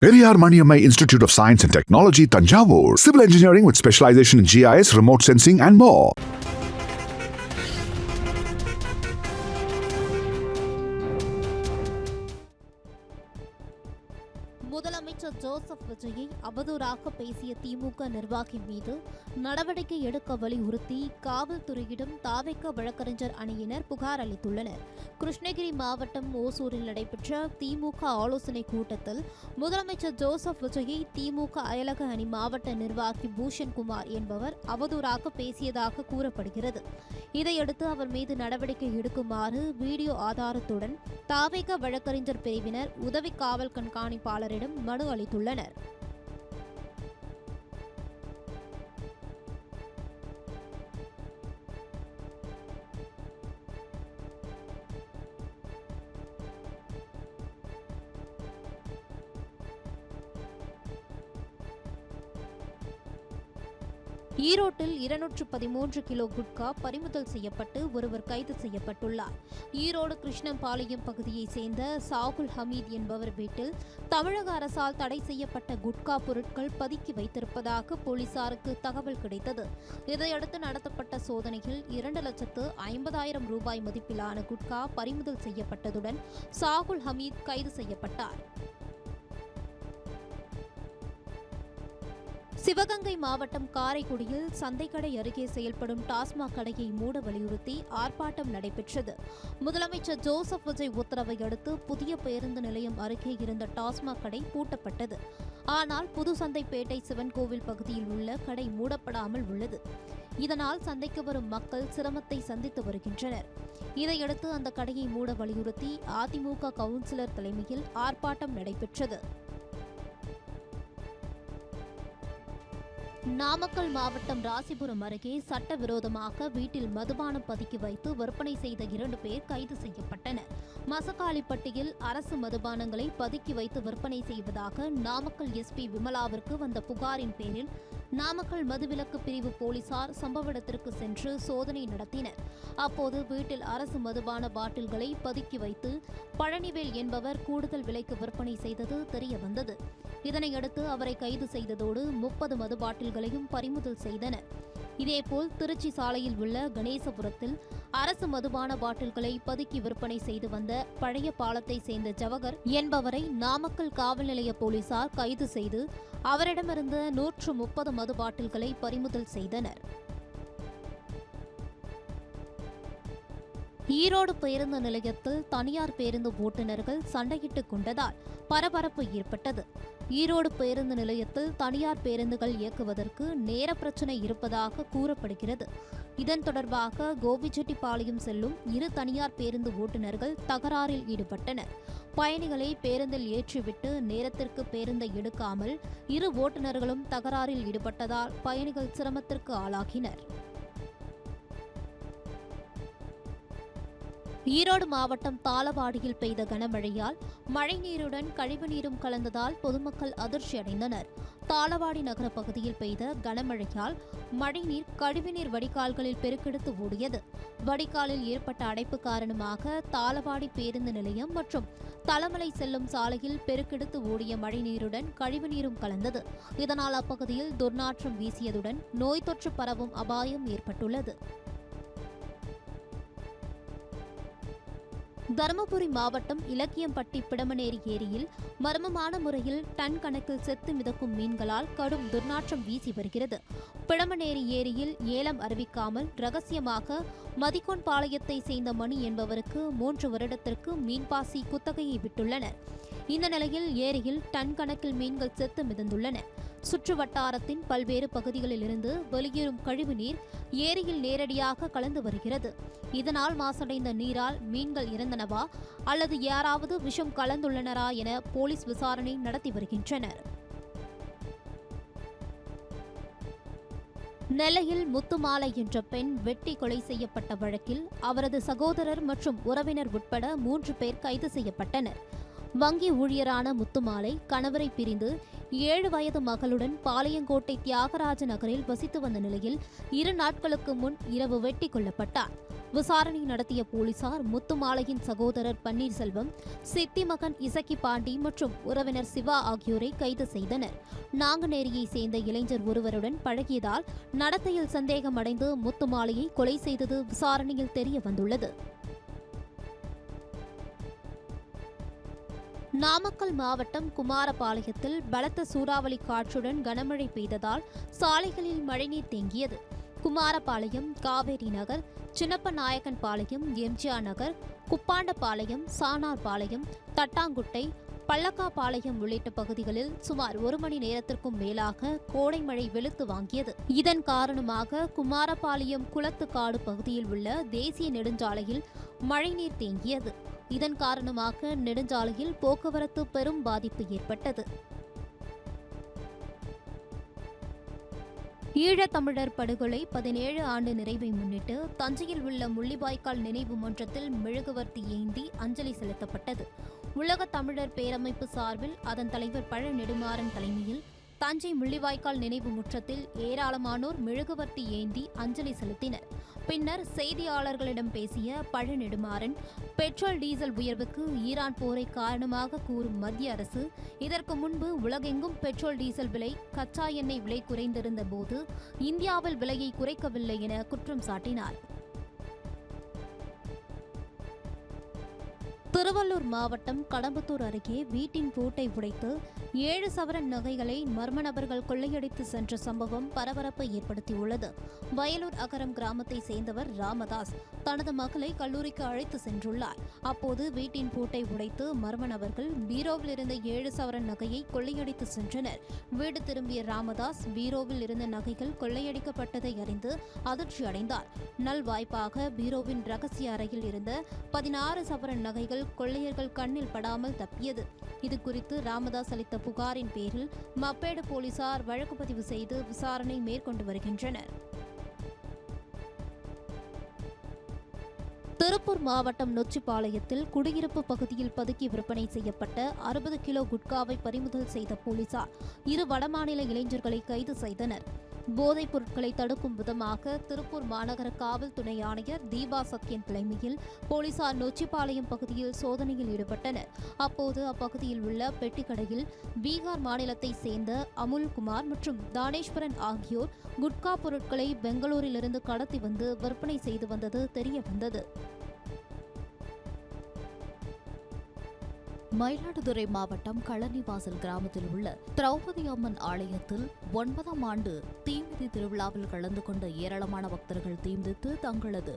Periyar Maniammai Institute of Science and Technology, Tanjavur. Civil engineering with specialization in GIS, remote sensing and more. முதலமைச்சர் Joseph விஜயை அவதூறாக பேசிய திமுக நிர்வாகி மீது நடவடிக்கை எடுக்க வலியுறுத்தி காவல்துறையிடம் தாவேக வழக்கறிஞர் அணியினர் புகார் அளித்துள்ளனர். கிருஷ்ணகிரி மாவட்டம் ஓசூரில் நடைபெற்ற திமுக ஆலோசனைக் கூட்டத்தில் முதலமைச்சர் ஜோசப் விஜயை திமுக அயலக அணி மாவட்ட நிர்வாகி பூஷன் குமார் என்பவர் அவதூறாக பேசியதாக கூறப்படுகிறது. இதையடுத்து அவர் மீது நடவடிக்கை எடுக்குமாறு வீடியோ ஆதாரத்துடன் தாவேக வழக்கறிஞர் பிரிவினர் உதவி காவல் கண்காணிப்பாளரிடம் மனு அளித்துள்ளனர். ஈரோட்டில் 213 கிலோ குட்கா பறிமுதல் செய்யப்பட்டு ஒருவர் கைது செய்யப்பட்டுள்ளார். ஈரோடு கிருஷ்ணம்பாளையம் பகுதியைச் சேர்ந்த சாகுல் ஹமீத் என்பவர் வீட்டில் தமிழக அரசால் தடை செய்யப்பட்ட குட்கா பொருட்கள் பதுக்கி வைத்திருப்பதாக போலீசாருக்கு தகவல் கிடைத்தது. இதையடுத்து நடத்தப்பட்ட சோதனையில் 2,50,000 ரூபாய் மதிப்பிலான குட்கா பறிமுதல் செய்யப்பட்டதுடன் சாகுல் ஹமீத் கைது செய்யப்பட்டார். சிவகங்கை மாவட்டம் காரைக்குடியில் சந்தைக்கடை அருகே செயல்படும் டாஸ்மாக் கடையை மூட வலியுறுத்தி ஆர்ப்பாட்டம் நடைபெற்றது. முதலமைச்சர் ஜோசப் விஜய் உத்தரவை அடுத்து புதிய பேருந்து நிலையம் அருகே இருந்த டாஸ்மாக் கடை பூட்டப்பட்டது. ஆனால் புதுசந்தைப்பேட்டை சிவன் கோவில் பகுதியில் உள்ள கடை மூடப்படாமல் உள்ளது. இதனால் சந்தைக்கு வரும் மக்கள் சிரமத்தை சந்தித்து வருகின்றனர். இதையடுத்து அந்த கடையை மூட வலியுறுத்தி அதிமுக கவுன்சிலர் தலைமையில் ஆர்ப்பாட்டம் நடைபெற்றது. நாமக்கல் மாவட்டம் ராசிபுரம் அருகே சட்டவிரோதமாக வீட்டில் மதுபானம் பதுக்கி வைத்து விற்பனை செய்த 2 பேர் கைது செய்யப்பட்டனர். மசக்காளிப்பட்டியில் அரசு மதுபானங்களை பதுக்கி வைத்து விற்பனை செய்வதாக நாமக்கல் எஸ்பி விமலாவிற்கு வந்த புகாரின் பேரில் நாமக்கல் மதுவிலக்கு பிரிவு போலீசார் சம்பவ இடத்திற்கு சென்று சோதனை நடத்தினர். அப்போது வீட்டில் அரசு மதுபான பாட்டில்களை பதுக்கி வைத்து பழனிவேல் என்பவர் கூடுதல் விலைக்கு விற்பனை செய்தது தெரியவந்தது. இதனையடுத்து அவரை கைது செய்ததோடு 30 மது பாட்டில்களையும் பறிமுதல் செய்தனர். இதேபோல் திருச்சி சாலையில் உள்ள கணேசபுரத்தில் அரசு மதுபான பாட்டில்களை பதுக்கி விற்பனை செய்து வந்த பழைய பாலத்தை சேர்ந்த ஜவஹர் என்பவரை நாமக்கல் காவல் நிலைய போலீசார் கைது செய்து அவரிடமிருந்து 130 மது பாட்டில்களை பறிமுதல் செய்தனர். ஈரோடு பேருந்து நிலையத்தில் தனியார் பேருந்து ஓட்டுநர்கள் சண்டையிட்டுக் கொண்டதால் பரபரப்பு ஏற்பட்டது. ஈரோடு பேருந்து நிலையத்தில் தனியார் பேருந்துகள் இயக்குவதற்கு நேர பிரச்சினை இருப்பதாக கூறப்படுகிறது. இதன் தொடர்பாக கோபிச்செட்டிப்பாளையம் செல்லும் 2 தனியார் பேருந்து ஓட்டுநர்கள் தகராறில் ஈடுபட்டனர். பயணிகளை பேருந்தில் ஏற்றிவிட்டு நேரத்திற்கு பேருந்தை எடுக்காமல் 2 ஓட்டுநர்களும் தகராறில் ஈடுபட்டதால் பயணிகள் சிரமத்திற்கு ஆளாகினர். ஈரோடு மாவட்டம் தாளவாடியில் பெய்த கனமழையால் மழைநீருடன் கழிவுநீரும் கலந்ததால் பொதுமக்கள் அதிர்ச்சி அடைந்தனர். தாளவாடி நகர பகுதியில் பெய்த கனமழையால் மழைநீர் கழிவுநீர் வடிகால்களில் பெருக்கெடுத்து ஓடியது. வடிகாலில் ஏற்பட்ட அடைப்பு காரணமாக தாளவாடி பேருந்து நிலையம் மற்றும் தலமலை செல்லும் சாலையில் பெருக்கெடுத்து ஓடிய மழைநீருடன் கழிவுநீரும் கலந்தது. இதனால் அப்பகுதியில் துர்நாற்றம் வீசியதுடன் நோய் தொற்று பரவும் அபாயம் ஏற்பட்டுள்ளது. தருமபுரி மாவட்டம் இலக்கியம்பட்டி பிடமனேரி ஏரியில் மர்மமான முறையில் டன் கணக்கில் செத்து மிதக்கும் மீன்களால் கடும் துர்நாற்றம் வீசி வருகிறது. பிடமனேரி ஏரியில் ஏலம் அறிவிக்காமல் ரகசியமாக மதிக்கோன்பாளையத்தை சேர்ந்த மணி என்பவருக்கு 3 வருடத்திற்கு மீன்பாசி குத்தகையை விட்டுள்ளனர். இந்த நிலையில் ஏரியில் டன் கணக்கில் மீன்கள் செத்து மிதந்துள்ளன. சுற்று வட்டாரத்தின் பல்வேறு பகுதிகளில் இருந்து வெளியேறும் கழிவுநீர் ஏரியில் நேரடியாக கலந்து வருகிறது. இதனால் மாசடைந்த நீரால் மீன்கள் இறந்தனவா அல்லது யாராவது விஷம் கலந்துள்ளனரா என போலீஸ் விசாரணை நடத்தி வருகின்றனர். நெல்லையில் முத்துமாலை என்ற பெண் வெட்டி கொலை செய்யப்பட்ட வழக்கில் அவரது சகோதரர் மற்றும் உறவினர் உட்பட 3 பேர் கைது செய்யப்பட்டனர். வங்கி ஊழியரான முத்துமாலை கணவரை பிரிந்து 7 வயது மகளுடன் பாளையங்கோட்டை தியாகராஜ நகரில் வசித்து வந்த நிலையில் 2 நாட்களுக்கு முன் இரவு வெட்டி கொல்லப்பட்டார். விசாரணை நடத்திய போலீசார் முத்துமாலையின் சகோதரர் பன்னீர்செல்வம், சித்தி மகன் இசக்கி பாண்டி மற்றும் உறவினர் சிவா ஆகியோரை கைது செய்தனர். நாங்குநேரியை சேர்ந்த இளைஞர் ஒருவருடன் பழகியதால் நடத்தையில் சந்தேகமடைந்து முத்துமாலையை கொலை செய்தது விசாரணையில் தெரிய வந்துள்ளது. நாமக்கல் மாவட்டம் குமாரபாளையத்தில் பலத்த சூறாவளி காற்றுடன் கனமழை பெய்ததால் சாலைகளில் மழைநீர் தேங்கியது. குமாரபாளையம், காவேரி நகர், சின்னப்பநாயக்கன் பாளையம், எம்ஜிஆர் நகர், குப்பாண்டபாளையம், சானார்பாளையம், தட்டாங்குட்டை, பள்ளக்காபாளையம் உள்ளிட்ட பகுதிகளில் சுமார் 1 மணி நேரத்திற்கும் மேலாக கோடை மழை வெளுத்து வாங்கியது. இதன் காரணமாக குமாரபாளையம் குளத்துக்காடு பகுதியில் உள்ள தேசிய நெடுஞ்சாலையில் மழைநீர் தேங்கியது. இதன் காரணமாக நெடுஞ்சாலையில் போக்குவரத்து பெரும் பாதிப்பு ஏற்பட்டது. ஈழத்தமிழர் படுகொலை 17 ஆண்டு நிறைவை முன்னிட்டு தஞ்சையில் உள்ள முள்ளிவாய்க்கால் நினைவு மன்றத்தில் மெழுகுவர்த்தி ஏந்தி அஞ்சலி செலுத்தப்பட்டது. உலக தமிழர் பேரமைப்பு சார்பில் அதன் தலைவர் பழ நெடுமாறன் தலைமையில் தஞ்சை முள்ளிவாய்க்கால் நினைவு முற்றத்தில் ஏராளமானோர் மெழுகுவர்த்தி ஏந்தி அஞ்சலி செலுத்தினர். பின்னர் செய்தியாளர்களிடம் பேசிய பழ நெடுமாறன், பெட்ரோல் டீசல் உயர்வுக்கு ஈரான் போரை காரணமாக கூறும் மத்திய அரசு இதற்கு முன்பு உலகெங்கும் பெட்ரோல் டீசல் விலை, கச்சா எண்ணெய் விலை குறைந்திருந்த போது இந்தியாவில் விலையை குறைக்கவில்லை என குற்றம் சாட்டினார். திருவள்ளூர் மாவட்டம் கடம்பத்தூர் அருகே வீட்டின் பூட்டை உடைத்து 7 சவரன் நகைகளை மர்ம நபர்கள் கொள்ளையடித்து சென்ற சம்பவம் பரபரப்பை ஏற்படுத்தியுள்ளது. வயலூர் அகரம் கிராமத்தை சேர்ந்தவர் ராமதாஸ் தனது மகளை கல்லூரிக்கு அழைத்து சென்றுள்ளார். அப்போது வீட்டின் பூட்டை உடைத்து மர்ம நபர்கள் பீரோவில் இருந்த 7 சவரன் நகையை கொள்ளையடித்து சென்றனர். வீடு திரும்பிய ராமதாஸ் பீரோவில் இருந்த நகைகள் கொள்ளையடிக்கப்பட்டதை அறிந்து அதிர்ச்சி அடைந்தார். நல்வாய்ப்பாக பீரோவின் ரகசிய அறையில் இருந்த 16 சவரன் நகைகள் கொள்ளையர்கள் கண்ணில் படாமல் தப்பியது. இதுகுறித்து ராமதாஸ் அளித்த புகாரின் பேரில் மப்பேடு போலீசார் வழக்கு பதிவு செய்து விசாரணை மேற்கொண்டு வருகின்றனர். திருப்பூர் மாவட்டம் நொச்சிபாளையத்தில் குடியிருப்பு பகுதியில் பதுக்கி விற்பனை செய்யப்பட்ட 60 கிலோ குட்காவை பறிமுதல் செய்த போலீசார் 2 வடமாநில இளைஞர்களை கைது செய்தனர். போதைப் பொருட்களை தடுக்கும் விதமாக திருப்பூர் மாநகர காவல் துணை ஆணையர் தீபா சத்யன் தலைமையில் போலீசார் நொச்சிபாளையம் பகுதியில் சோதனையில் ஈடுபட்டனர். அப்போது அப்பகுதியில் உள்ள பெட்டிக்கடையில் பீகார் மாநிலத்தை சேர்ந்த அமுல்குமார் மற்றும் தானேஸ்வரன் ஆகியோர் குட்கா பொருட்களை பெங்களூரிலிருந்து கடத்தி வந்து விற்பனை செய்து வந்தது தெரியவந்தது. மயிலாடுதுறை மாவட்டம் களனிவாசல் கிராமத்தில் உள்ள திரௌபதி அம்மன் ஆலயத்தில் 9ஆம் ஆண்டு தீமிதி திருவிழாவில் கலந்து கொண்ட ஏராளமான பக்தர்கள் தீமிதித்து தங்களது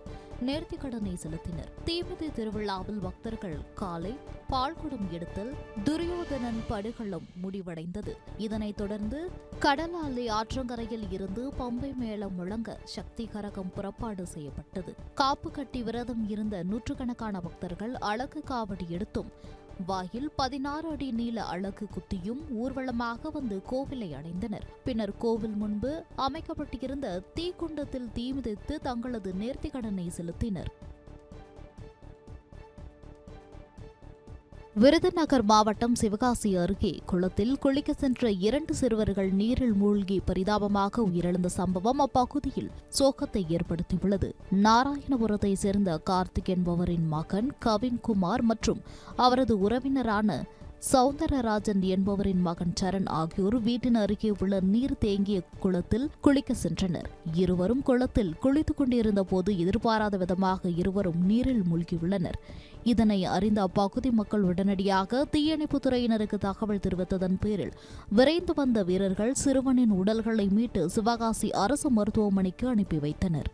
நேர்த்திக்கடனை செலுத்தினர். தீமிதி திருவிழாவில் பக்தர்கள் காலை பால்குடம் எடுத்தல், துரியோதனன் படுகளம் முடிவடைந்தது. இதனைத் தொடர்ந்து கடலாலை ஆற்றங்கரையில் இருந்து பம்பை மேளம் முழங்க சக்தி கரகம் புறப்பாடு செய்யப்பட்டது. காப்பு கட்டி விரதம் இருந்த நூற்றுக்கணக்கான பக்தர்கள் அழகு காவடி எடுத்தும் வாயில் 16 அடி நீள அலகு குத்தியும் ஊர்வலமாக வந்து கோவிலை அடைந்தனர். பின்னர் கோவில் முன்பு அமைக்கப்பட்டிருந்த தீக்குண்டத்தில் தீ மிதித்து தங்களது நேர்த்திக்கடனை செலுத்தினர். விருதுநகர் மாவட்டம் சிவகாசி அருகே குளத்தில் குளிக்க சென்ற 2 சிறுவர்கள் நீரில் மூழ்கி பரிதாபமாக உயிரிழந்த சம்பவம் அப்பகுதியில் சோகத்தை ஏற்படுத்தியுள்ளது. நாராயணபுரத்தை சேர்ந்த கார்த்திக் என்பவரின் மகன் கவின்குமார் மற்றும் அவரது உறவினரான சவுந்தரராஜன் என்பவரின் மகன் சரண் ஆகியோர் வீட்டின் அருகே உள்ள நீர் தேங்கிய குளத்தில் குளிக்க சென்றனர். இருவரும் குளத்தில் குளித்துக் கொண்டிருந்த போது எதிர்பாராத விதமாக இருவரும் நீரில் மூழ்கியுள்ளனர். இதனை அறிந்த அப்பகுதி மக்கள் உடனடியாக தீயணைப்புத் துறையினருக்கு தகவல் தெரிவித்ததன் பேரில் விரைந்து வந்த வீரர்கள் சிறுவனின் உடல்களை மீட்டு சிவகாசி அரசு மருத்துவமனைக்கு அனுப்பி வைத்தனர்.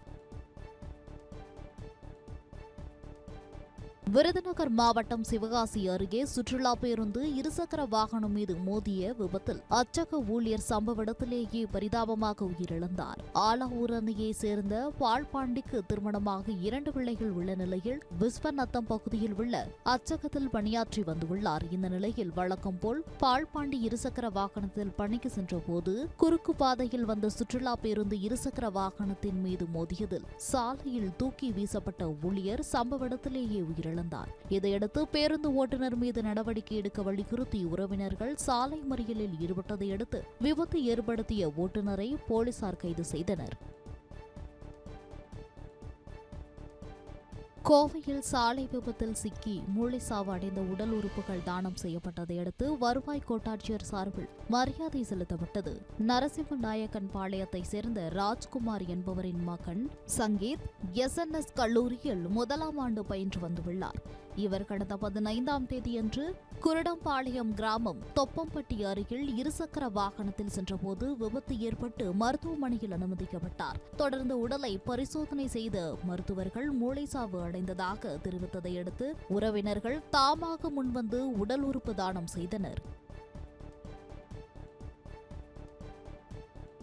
விருதுநகர் மாவட்டம் சிவகாசி அருகே சுற்றுலா பேருந்து இருசக்கர வாகனம் மீது மோதிய விபத்தில் அச்சக ஊழியர் சம்பவ இடத்திலேயே பரிதாபமாக உயிரிழந்தார். ஆலாவூர் அணையை சேர்ந்த பால்பாண்டிக்கு திருமணமாக 2 பிள்ளைகள் உள்ள நிலையில் விஸ்வநத்தம் பகுதியில் உள்ள அச்சகத்தில் பணியாற்றி வந்துள்ளார். இந்த நிலையில் வழக்கம் போல் பால்பாண்டி இருசக்கர வாகனத்தில் பணிக்கு சென்றபோது குறுக்கு பாதையில் வந்த சுற்றுலா பேருந்து இருசக்கர வாகனத்தின் மீது மோதியதில் சாலையில் தூக்கி வீசப்பட்ட ஊழியர் சம்பவ இடத்திலேயே உயிரிழந்தார். உயிரிழந்தார். இதையடுத்து பேருந்து ஓட்டுநர் மீது நடவடிக்கை எடுக்க வலியுறுத்தி உறவினர்கள் சாலை மறியலில் ஈடுபட்டதை அடுத்து விபத்து ஏற்படுத்திய ஓட்டுநரை போலீசார் கைது செய்தனர். கோவையில் சாலை விபத்தில் சிக்கி மூளைசாவு அடைந்த உடல் உறுப்புகள் தானம் செய்யப்பட்டதை அடுத்து வருவாய் கோட்டாட்சியர் சார்பில் மரியாதை செலுத்தப்பட்டது. நரசிம்ம நாயக்கன் பாளையத்தை சேர்ந்த ராஜ்குமார் என்பவரின் மகன் சங்கீத் SNS கல்லூரியில் 1ஆம் ஆண்டு பயின்று வந்துள்ளார். இவர் கடந்த 15ஆம் தேதியன்று குருடம்பாளையம் கிராமம் தொப்பம்பட்டி அருகில் இருசக்கர வாகனத்தில் சென்றபோது விபத்து ஏற்பட்டு மருத்துவமனையில் அனுமதிக்கப்பட்டார். தொடர்ந்து உடலை பரிசோதனை செய்த மருத்துவர்கள் மூளைசாவு அடைந்ததாக தெரிவித்ததை அடுத்து உறவினர்கள் தாமாக முன்வந்து உடல் உறுப்பு தானம் செய்தனர்.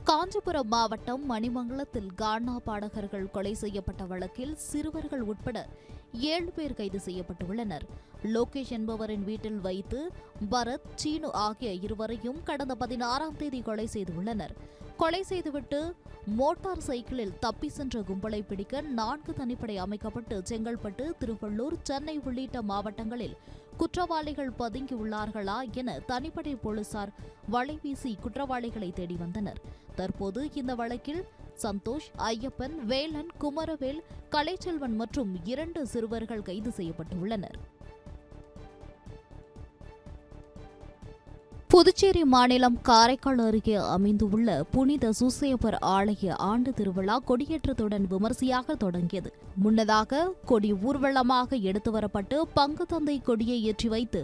காஞ்சிபுரம் மாவட்டம் மணிமங்கலத்தில் கானா பாடகர்கள் கொலை செய்யப்பட்ட வழக்கில் சிறுவர்கள் உட்பட 7 பேர் கைது செய்யப்பட்டுள்ளனர். லோகேஷ் என்பவரின் வீட்டில் வைத்து பரத், சீனு ஆகிய இருவரையும் கடந்த 16ஆம் தேதி கொலை செய்துள்ளனர். கொலை செய்துவிட்டு மோட்டார் சைக்கிளில் தப்பி சென்ற கும்பலை பிடிக்க 4 தனிப்படை அமைக்கப்பட்டு செங்கல்பட்டு, திருவள்ளூர், சென்னை உள்ளிட்ட மாவட்டங்களில் குற்றவாளிகள் பதுங்கியுள்ளார்களா என தனிப்படை போலீசார் வலைவீசி குற்றவாளிகளை தேடி வந்தனர். தற்போது இந்த வழக்கில் சந்தோஷ், ஐயப்பன், வேலன், குமரவேல், கலைச்செல்வன் மற்றும் 2 சிறுவர்கள் கைது செய்யப்பட்டுள்ளனர். புதுச்சேரி மாநிலம் காரைக்கால் அருகே அமைந்துள்ள புனித சூசையப்பர் ஆலய ஆண்டு திருவிழா கொடியேற்றத்துடன் விமரிசையாக தொடங்கியது. முன்னதாக கொடி ஊர்வலமாக எடுத்து வரப்பட்டு பங்கு தந்தை கொடியை ஏற்றி வைத்து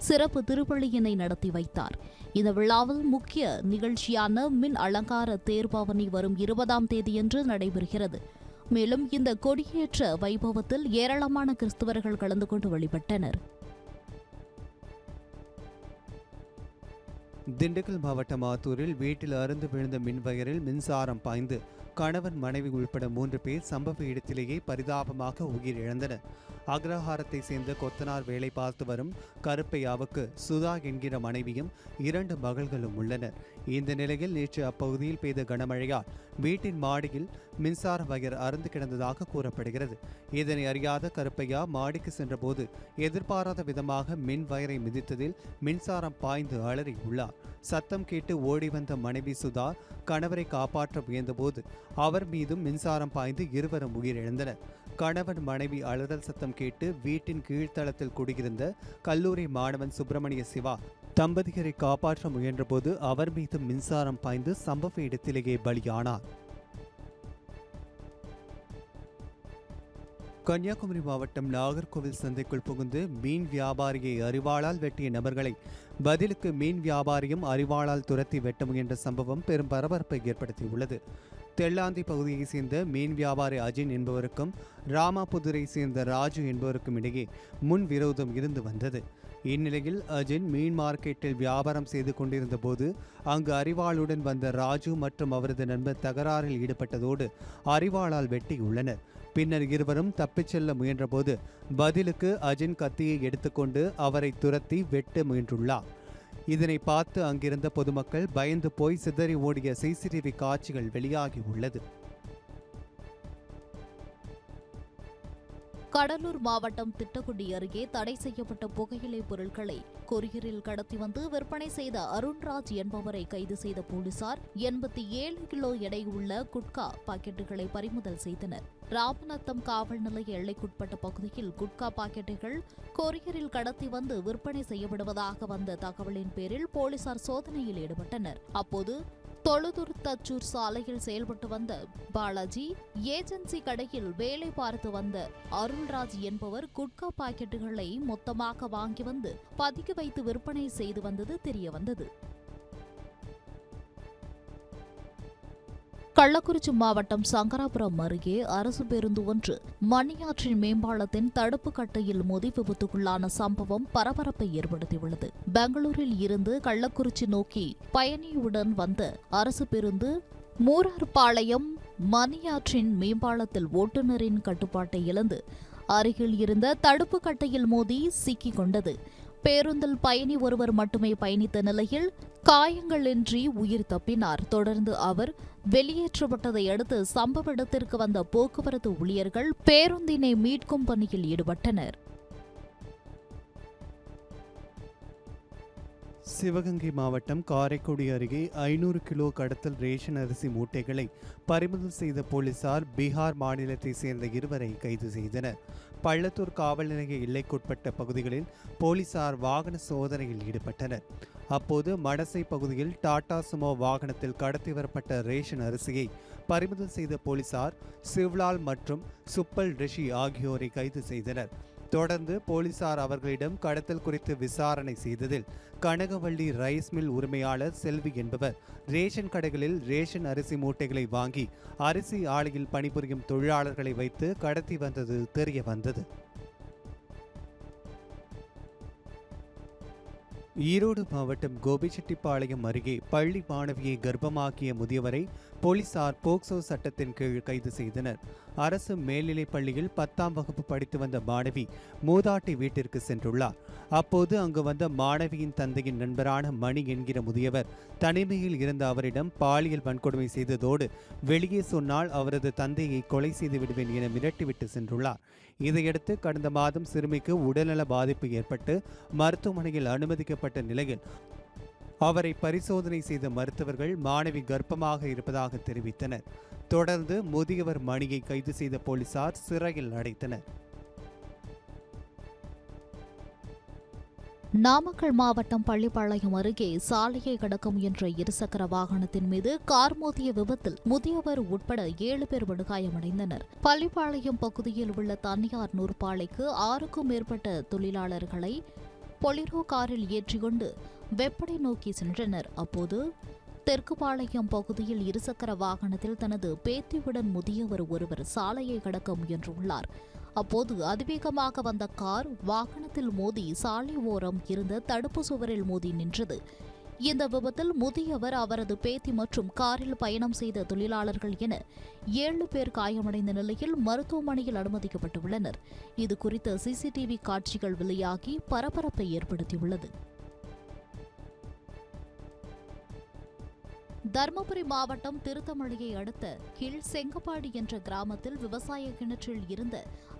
சிறப்பு திருப்பலியினை நடத்தி வைத்தார். இந்த விழாவில் முக்கிய நிகழ்ச்சியான மின் அலங்கார தேர்பவனி வரும் 20ஆம் தேதியன்று நடைபெறுகிறது. மேலும் இந்த கொடியேற்ற வைபவத்தில் ஏராளமான கிறிஸ்தவர்கள் கலந்து கொண்டு வழிபட்டனர். திண்டுக்கல் மாவட்டம் ஆத்தூரில் வீட்டில் அறுந்து விழுந்த மின்வயரில் மின்சாரம் பாய்ந்து கணவன், மனைவி உள்பட 3 பேர் சம்பவ இடத்திலேயே பரிதாபமாக உயிரிழந்தனர். அக்ரஹாரத்தை சேர்ந்த கொத்தனார் வேலை பார்த்து வரும் கருப்பையாவுக்கு சுதா என்கிற மனைவியும் 2 மகள்களும் உள்ளனர். இந்த நிலையில் நேற்று அப்பகுதியில் பெய்த கனமழையால் வீட்டின் மாடியில் மின்சார வயர் அறுந்து கிடந்ததாக கூறப்படுகிறது. இதனை அறியாத கருப்பையா மாடிக்கு சென்றபோது எதிர்பாராத விதமாக மின் வயரை மிதித்ததில் மின்சாரம் பாய்ந்து அலறி உள்ளார். சத்தம் கேட்டு ஓடி வந்த மனைவி சுதா கணவரை காப்பாற்ற முயன்றபோது அவர் மீதும் மின்சாரம் பாய்ந்து இருவரும் உயிரிழந்தனர். கணவன், மனைவி அலறல் சத்தம் கேட்டு வீட்டின் கீழ்த்தளத்தில் குடியிருந்த கல்லூரி மாணவன் சுப்பிரமணிய சிவா தம்பதியரை காப்பாற்ற முயன்றபோது அவர் மீது மின்சாரம் பாய்ந்து சம்பவ இடத்திலேயே பலியானார். கன்னியாகுமரி மாவட்டம் நாகர்கோவில் சந்தைக்குள் புகுந்து மீன் வியாபாரியை அரிவாளால் வெட்டிய நபர்களை பதிலுக்கு மீன் வியாபாரியும் அரிவாளால் துரத்தி வெட்ட முயன்ற சம்பவம் பெரும் பரபரப்பை ஏற்படுத்தியுள்ளது. தெள்ளாந்தி பகுதியைச் சேர்ந்த மீன் வியாபாரி அஜின் என்பவருக்கும் ராமாபுதுரை சேர்ந்த ராஜு என்பவருக்கும் இடையே முன் விரோதம் இருந்து வந்தது. இந்நிலையில் அஜின் மீன் மார்க்கெட்டில் வியாபாரம் செய்து கொண்டிருந்த போது அங்கு அரிவாளுடன் வந்த ராஜு மற்றும் அவரது நண்பர் தகராறில் ஈடுபட்டதோடு அரிவாளால் வெட்டியுள்ளனர். பின்னர் இருவரும் தப்பிச் செல்ல முயன்றபோது பதிலுக்கு அஜின் கத்தியை எடுத்துக்கொண்டு அவரை துரத்தி வெட்ட முயன்றுள்ளார். இதனை பார்த்து அங்கிருந்த பொதுமக்கள் பயந்து போய் சிதறி ஓடிய சிசிடிவி காட்சிகள் வெளியாகி உள்ளது. கடலூர் மாவட்டம் திட்டக்குடி அருகே தடை செய்யப்பட்ட புகையிலை பொருட்களை கொரியரில் கடத்தி வந்து விற்பனை செய்த அருண்ராஜ் என்பவரை கைது செய்த போலீசார் 87 கிலோ எடை உள்ள குட்கா பாக்கெட்டுகளை பறிமுதல் செய்தனர். ராமநத்தம் காவல் நிலைய எல்லைக்குட்பட்ட பகுதியில் குட்கா பாக்கெட்டுகள் கொரியரில் கடத்தி வந்து விற்பனை செய்யப்படுவதாக வந்த தகவலின் பேரில் போலீசார் சோதனையில் ஈடுபட்டனர். அப்போது தொழுதூர் தச்சூர் சாலையில் செயல்பட்டு வந்த பாலாஜி ஏஜென்சி கடையில் வேலை பார்த்து வந்த அருள்ராஜ் என்பவர் குட்கா பாக்கெட்டுகளை மொத்தமாக வாங்கி வந்து பதுக்கி வைத்து விற்பனை செய்து வந்தது தெரியவந்தது. கள்ளக்குறிச்சி மாவட்டம் சங்கராபுரம் அருகே அரசு பேருந்து ஒன்று மணியாற்றின் மேம்பாலத்தின் தடுப்பு கட்டையில் மோதி விபத்துக்குள்ளான சம்பவம் பரபரப்பை ஏற்படுத்தியுள்ளது. பெங்களூரில் இருந்து கள்ளக்குறிச்சி நோக்கி பயணியுடன் வந்த அரசு பேருந்து மூரார்பாளையம் மணியாற்றின் மேம்பாலத்தில் ஓட்டுநரின் கட்டுப்பாட்டை இழந்து அருகில் இருந்த தடுப்பு கட்டையில் மோதி சிக்கிக் கொண்டது. பேருந்தில் பயணி ஒருவர் மட்டுமே பயணித்த நிலையில் காயங்களின்றி உயிர் தப்பினார். தொடர்ந்து அவர் வெளியேற்றப்பட்டதை அடுத்து சம்பவ இடத்திற்கு வந்த போக்குவரத்து ஊழியர்கள் பேருந்தினை மீட்கும் பணியில் ஈடுபட்டனர். சிவகங்கை மாவட்டம் காரைக்குடி அருகே 500 கிலோ கடத்தல் ரேஷன் அரிசி மூட்டைகளை பறிமுதல் செய்த போலீசார் பீகார் மாநிலத்தை சேர்ந்த இருவரை கைது செய்தனர். பள்ளத்தூர் காவல் நிலைய எல்லைக்குட்பட்ட பகுதிகளில் போலீசார் வாகன சோதனையில் ஈடுபட்டனர். அப்போது மடசை பகுதியில் டாடா சுமோ வாகனத்தில் கடத்தி வரப்பட்ட ரேஷன் அரிசியை பறிமுதல் செய்த போலீசார் சிவ்லால் மற்றும் சுப்பல் ரிஷி ஆகியோரை கைது செய்தனர். தொடர்ந்து போலீசார் அவர்களிடம் கடத்தல் குறித்து விசாரணை செய்ததில் கனகவள்ளி ரைஸ் மில் உரிமையாளர் செல்வி என்பவர் ரேஷன் கடைகளில் ரேஷன் அரிசி மூட்டைகளை வாங்கி அரிசி ஆலையில் பணிபுரியும் தொழிலாளர்களை வைத்து கடத்தி வந்தது தெரிய வந்தது. ஈரோடு மாவட்டம் கோபிச்செட்டிப்பாளையம் அருகே பள்ளி மாணவியை கர்ப்பமாக்கிய முதியவரை போலீசார் போக்சோ சட்டத்தின் கீழ் கைது செய்தனர். அரசு மேல்நிலைப் பள்ளியில் 10ஆம் வகுப்பு படித்து வந்த மாணவி மூதாட்டி வீட்டிற்கு சென்றுள்ளார். அப்போது அங்கு வந்த மாணவியின் தந்தையின் நண்பரான மணி என்கிற முதியவர் தனிமையில் இருந்த அவரிடம் பாலியல் வன்கொடுமை செய்ததோடு வெளியே சொன்னால் அவரது தந்தையை கொலை செய்து விடுவேன் என மிரட்டிவிட்டு சென்றுள்ளார். இதையடுத்து கடந்த மாதம் சிறுமிக்கு உடல்நல பாதிப்பு ஏற்பட்டு மருத்துவமனையில் அனுமதிக்கப்பட்ட நிலையில் அவரை பரிசோதனை செய்த மருத்துவர்கள் மாணவி கர்ப்பமாக இருப்பதாக தெரிவித்தனர். தொடர்ந்து முதியவர் மணியை கைது செய்த போலீசார் சிறையில் அடைத்தனர். நாமக்கல் மாவட்டம் பள்ளிப்பாளையம் அருகே சாலையை கடக்க முயன்ற இருசக்கர வாகனத்தின் மீது கார் மோதிய விபத்தில் முதியவர் உட்பட 7 பேர் படுகாயமடைந்தனர். பள்ளிப்பாளையம் பகுதியில் உள்ள தனியார் நூற்பாலைக்கு 6க்கும் மேற்பட்ட தொழிலாளர்களை பொலிரோ காரில் ஏற்றிக்கொண்டு வெப்படை நோக்கி சென்றனர். அப்போது தெற்குபாளையம் பகுதியில் இருசக்கர வாகனத்தில் தனது பேத்தியுடன் முதியவர் ஒருவர் சாலையை கடக்க முயன்றுள்ளார். அப்போது அதிவேகமாக வந்த கார் வாகனத்தில் மோதி சாலை ஓரம் இருந்த தடுப்பு சுவரில் மோதி நின்றது. இந்த விபத்தில் முதியவர், அவரது பேத்தி மற்றும் காரில் பயணம் செய்த தொழிலாளர்கள் என 7 பேர் காயமடைந்த நிலையில் மருத்துவமனையில் அனுமதிக்கப்பட்டுள்ளனர். இது குறித்த சிசிடிவி காட்சிகள் வெளியாகி பரபரப்பை ஏற்படுத்தியுள்ளது. தருமபுரி மாவட்டம் திருத்தமழியை அடுத்த கீழ் செங்கப்பாடி என்ற கிராமத்தில் விவசாய கிணற்றில் இருந்த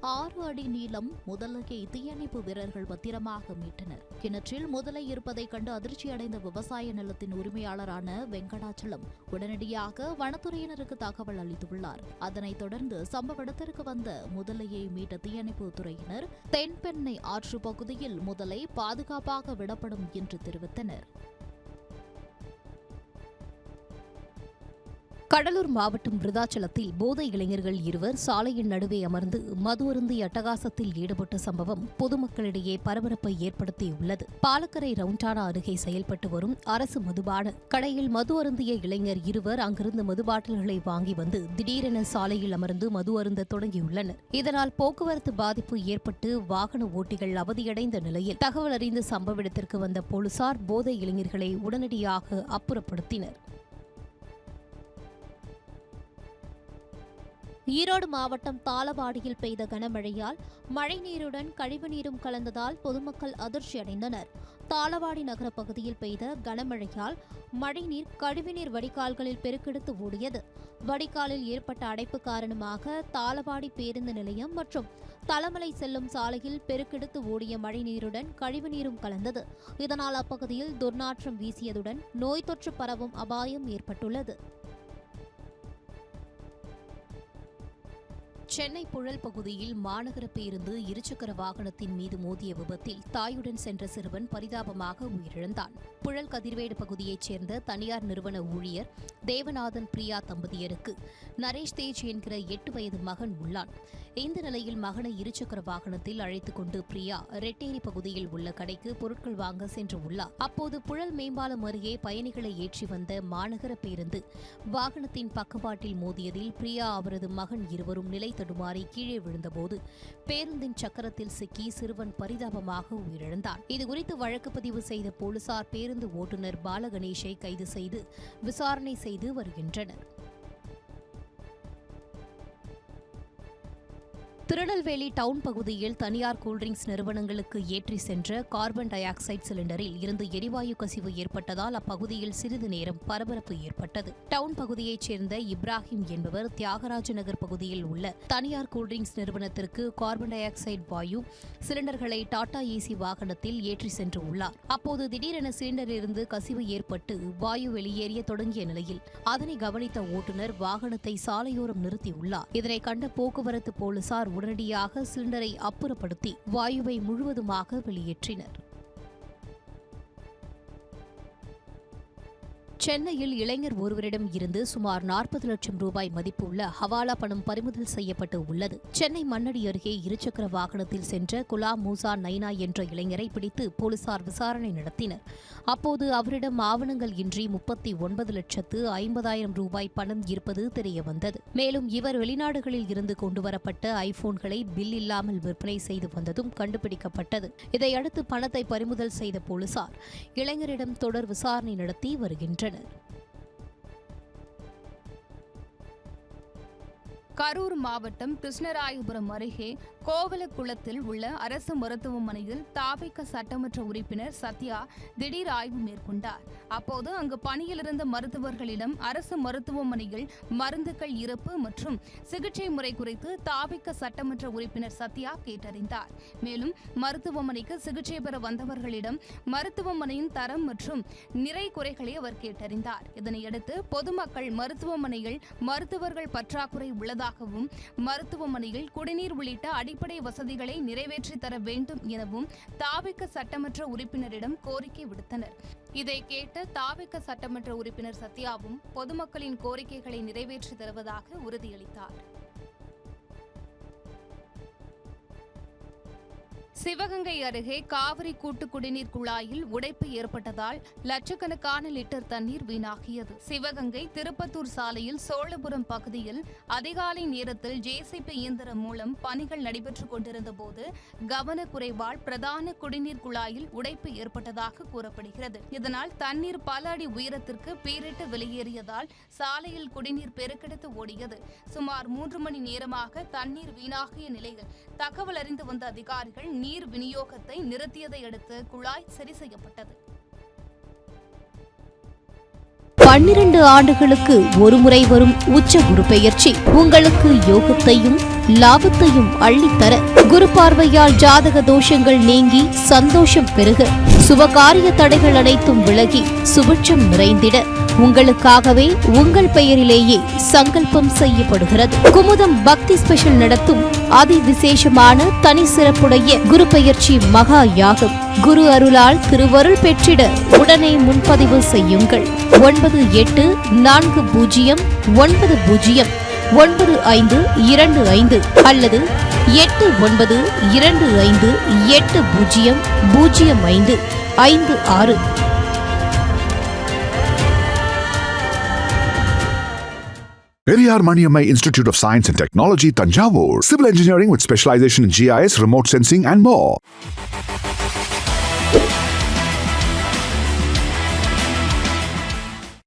6 அடி நீளம் முதலையை தீயணைப்பு வீரர்கள் பத்திரமாக மீட்டனர். கிணற்றில் முதலை இருப்பதை கண்டு அதிர்ச்சியடைந்த விவசாய நிலத்தின் உரிமையாளரான வெங்கடாச்சலம் உடனடியாக வனத்துறையினருக்கு தகவல் அளித்துள்ளார். அதனைத் தொடர்ந்து சம்பவ இடத்திற்கு வந்த முதலையை மீட்ட தீயணைப்பு துறையினர் தென்பெண்ணை ஆற்று பகுதியில் முதலை பாதுகாப்பாக விடப்படும் என்று தெரிவித்தனர். கடலூர் மாவட்டம் விருதாச்சலத்தில் போதை இளைஞர்கள் இருவர் சாலையின் நடுவே அமர்ந்து மது அருந்தி அட்டகாசத்தில் ஈடுபட்ட சம்பவம் பொதுமக்களிடையே பரபரப்பை ஏற்படுத்தியுள்ளது. பாலக்கரை ரவுண்டானா அருகே செயல்பட்டு வரும் அரசு மதுபான கடையில் மது அருந்திய இளைஞர் இருவர் அங்கிருந்து மது பாட்டில்களை வாங்கி வந்து திடீரென சாலையில் அமர்ந்து மது அருந்த தொடங்கியுள்ளனர். இதனால் போக்குவரத்து பாதிப்பு ஏற்பட்டு வாகன ஓட்டிகள் அவதியடைந்த நிலையில் தகவல் அறிந்து சம்பவ இடத்திற்கு வந்த போலீசார் போதை இளைஞர்களை உடனடியாக அப்புறப்படுத்தினர். ஈரோடு மாவட்டம் தாளவாடியில் பெய்த கனமழையால் மழைநீருடன் கழிவுநீரும் கலந்ததால் பொதுமக்கள் அதிர்ச்சியடைந்தனர். தாளவாடி நகர பகுதியில் பெய்த கனமழையால் மழைநீர் கழிவுநீர் வடிகால்களில் பெருக்கெடுத்து ஓடியது. வடிகாலில் ஏற்பட்ட அடைப்பு காரணமாக தாளவாடி பேருந்து நிலையம் மற்றும் தலமலை செல்லும் சாலையில் பெருக்கெடுத்து ஓடிய மழைநீருடன் கழிவுநீரும் கலந்தது. இதனால் அப்பகுதியில் துர்நாற்றம் வீசியதுடன் நோய் தொற்று பரவும் அபாயம் ஏற்பட்டுள்ளது. சென்னை புழல் பகுதியில் மாநகர பேருந்து இருசக்கர வாகனத்தின் மீது மோதிய விபத்தில் தாயுடன் சென்ற சிறுவன் பரிதாபமாக உயிரிழந்தான். புழல் கதிர்வேடு பகுதியைச் சேர்ந்த தனியார் நிறுவன ஊழியர் தேவநாதன் பிரியா தம்பதியருக்கு நரேஷ் தேஜ் என்கிற 8 வயது மகன் உள்ளான். இந்த நிலையில் மகனை இருசக்கர வாகனத்தில் அழைத்துக் கொண்டு பிரியா ரெட்டேரி பகுதியில் உள்ள கடைக்கு பொருட்கள் வாங்க சென்று உள்ளார். அப்போது புழல் மேம்பாலம் அருகே பயணிகளை ஏற்றி வந்த மாநகர பேருந்து வாகனத்தின் பக்கவாட்டில் மோதியதில் பிரியா அவரது மகன் இருவரும் நிலை தடுமாறி கீழே விழுந்தபோது பேருந்தின் சக்கரத்தில் சிக்கி சிறுவன் பரிதாபமாக உயிரிழந்தான். இதுகுறித்து வழக்கு பதிவு செய்த போலீசார் பேருந்து ஓட்டுநர் பாலகணேஷை கைது செய்து விசாரணை செய்து வருகின்றனர். திருநெல்வேலி டவுன் பகுதியில் தனியார் கூல்ட்ரிங்க்ஸ் நிறுவனங்களுக்கு ஏற்றி சென்ற கார்பன் டை ஆக்சைடு சிலிண்டரில் இருந்து எரிவாயு கசிவு ஏற்பட்டதால் அப்பகுதியில் சிறிது நேரம் பரபரப்பு ஏற்பட்டது. டவுன் பகுதியைச் சேர்ந்த இப்ராஹிம் என்பவர் தியாகராஜ நகர் பகுதியில் உள்ள தனியார் கூல்ட்ரிங்க்ஸ் நிறுவனத்திற்கு கார்பன் டை ஆக்சைடு வாயு சிலிண்டர்களை டாடா ஏசி வாகனத்தில் ஏற்றி சென்று உள்ளார். அப்போது திடீரென சிலிண்டரிலிருந்து கசிவு ஏற்பட்டு வாயு வெளியேறிய தொடங்கிய நிலையில் அதனை கவனித்த ஓட்டுநர் வாகனத்தை சாலையோரம் நிறுத்தியுள்ளார். இதனை கண்ட போக்குவரத்து போலீசார் உடனடியாக சிலிண்டரை அப்புறப்படுத்தி வாயுவை முழுவதுமாக வெளியேற்றினர். சென்னையில் இளைஞர் ஒருவரிடம் இருந்து சுமார் 40 லட்சம் ரூபாய் மதிப்புள்ள ஹவாலா பணம் பறிமுதல் செய்யப்பட்டு உள்ளது. சென்னை மண்ணடி அருகே இருசக்கர வாகனத்தில் சென்ற குலாம் மூசா நைனா என்ற இளைஞரை பிடித்து போலீசார் விசாரணை நடத்தினர். அப்போது அவரிடம் ஆவணங்கள் இன்றி 39,50,000 ரூபாய் பணம் இருப்பது தெரியவந்தது. மேலும் இவர் வெளிநாடுகளில் இருந்து கொண்டுவரப்பட்ட ஐபோன்களை பில் இல்லாமல் விற்பனை செய்து வந்ததும் கண்டுபிடிக்கப்பட்டது. இதையடுத்து பணத்தை பறிமுதல் செய்த போலீசார் இளைஞரிடம் தொடர் விசாரணை நடத்தி வருகின்றனர். கரூர் மாவட்டம் கிருஷ்ணராயபுரம் அருகே கோவலக்குளத்தில் உள்ள அரசு மருத்துவமனையில் தாவேகா சட்டமன்ற உறுப்பினர் சத்யா திடீர் ஆய்வு மேற்கொண்டார். அப்போது அங்கு பணியில் இருந்த மருத்துவர்களிடம் அரசு மருத்துவமனையில் மருந்துகள் இருப்பு மற்றும் சிகிச்சை முறை குறித்து தாவேகா சட்டமன்ற உறுப்பினர் சத்யா கேட்டறிந்தார். மேலும் மருத்துவமனைக்கு சிகிச்சை பெற வந்தவர்களிடம் மருத்துவமனையின் தரம் மற்றும் நிறை குறைகளை அவர் கேட்டறிந்தார். இதனையடுத்து பொதுமக்கள் மருத்துவமனையில் மருத்துவர்கள் பற்றாக்குறை உள்ளதாகவும் மருத்துவமனையில் குடிநீர் உள்ளிட்ட அடிப்படை வசதிகளை நிறைவேற்றி தர வேண்டும் எனவும் தாவேகா சட்டமன்ற உறுப்பினரிடம் கோரிக்கை விடுத்தனர். இதை கேட்ட தாவேகா சட்டமன்ற உறுப்பினர் சத்யாவும் பொதுமக்களின் கோரிக்கைகளை நிறைவேற்றி தருவதாக உறுதியளித்தார். சிவகங்கை அருகே காவிரி கூட்டு குடிநீர் குழாயில் உடைப்பு ஏற்பட்டதால் லட்சக்கணக்கான லிட்டர் தண்ணீர் வீணாகியது. சிவகங்கை திருப்பத்தூர் சாலையில் சோழபுரம் பகுதியில் அதிகாலை நேரத்தில் ஜேசிபி இயந்திரம் மூலம் பணிகள் நடைபெற்றுக் கொண்டிருந்த போது கவனக்குறைவால் பிரதான குடிநீர் குழாயில் உடைப்பு ஏற்பட்டதாக கூறப்படுகிறது. இதனால் தண்ணீர் பல அடி உயரத்திற்கு பீரிட்டு வெளியேறியதால் சாலையில் குடிநீர் பெருக்கெடுத்து ஓடியது. சுமார் 3 மணி நேரமாக தண்ணீர் வீணாகிய நிலையில் தகவல் அறிந்து வந்த அதிகாரிகள் நீர் விநியோகத்தை நிறுத்தியதை அடுத்து குழாய் சரி செய்யப்பட்டது. 12 ஆண்டுகளுக்கு ஒருமுறை வரும் உச்ச குரு பெயர்ச்சி உங்களுக்கு யோகத்தையும் லாபத்தையும் அள்ளித்தர, குரு பார்வையால் ஜாதக தோஷங்கள் நீங்கி சந்தோஷம் பெருக, சுபகாரிய தடைகள் அனைத்தும் விலகி சுபிட்சம் நிறைந்திட உங்களுக்காகவே உங்கள் பெயரிலேயே சங்கல்பம் செய்யப்படுகிறது. குமுதம் பக்தி ஸ்பெஷல் நடத்தும் அதி விசேஷமான தனி சிறப்புடைய குரு பெயர்ச்சி மகா யாகம். குரு அருளால் திருவருள் பெற்றிட உடனே முன்பதிவு செய்யுங்கள். 9840909525 அல்லது 8925800556. Periyar Maniammai Institute of Science and Technology, Tanjavur. Civil engineering with specialization in GIS, remote sensing and more.